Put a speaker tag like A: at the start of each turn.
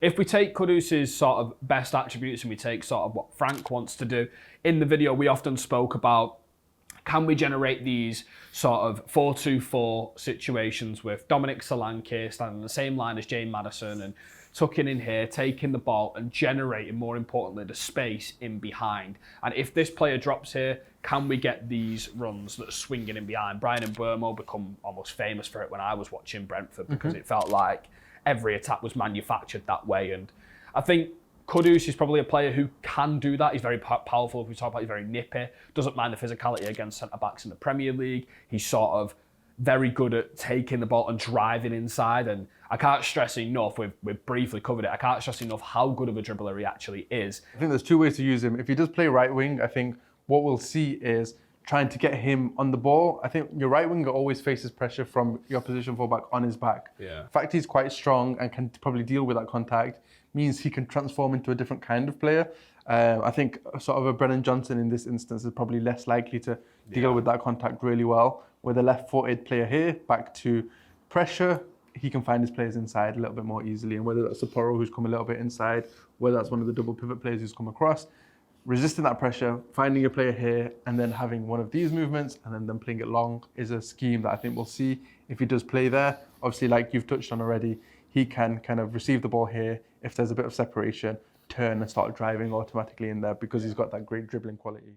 A: If we take Kudus' sort of best attributes and we take sort of what Frank wants to do, in the video we often spoke about, can we generate these sort of 4-2-4 situations with Dominic Solanke standing on the same line as James Maddison and tucking in here, taking the ball and generating, more importantly, the space in behind. And if this player drops here, can we get these runs that are swinging in behind? Brian and Burmo become almost famous for it when I was watching Brentford because it felt like every attack was manufactured that way. And I think Kudus is probably a player who can do that. He's very powerful. If we talk about, he's very nippy. Doesn't mind the physicality against centre-backs in the Premier League. He's sort of very good at taking the ball and driving inside. And I can't stress enough, we've briefly covered it, I can't stress enough how good of a dribbler he actually is.
B: I think there's two ways to use him. If he does play right wing, I think what we'll see is trying to get him on the ball. I think your right winger always faces pressure from your opposition fullback on his back.
A: Yeah.
B: The fact he's quite strong and can probably deal with that contact means he can transform into a different kind of player. I think sort of a Brennan Johnson in this instance is probably less likely to deal with that contact really well. With a left-footed player here, back to pressure, he can find his players inside a little bit more easily. And whether that's Sapporo who's come a little bit inside, whether that's one of the double pivot players who's come across, resisting that pressure, finding a player here, and then having one of these movements, and then them playing it long is a scheme that I think we'll see if he does play there. Obviously, like you've touched on already, he can kind of receive the ball here. If there's a bit of separation, turn and start driving automatically in there because he's got that great dribbling quality.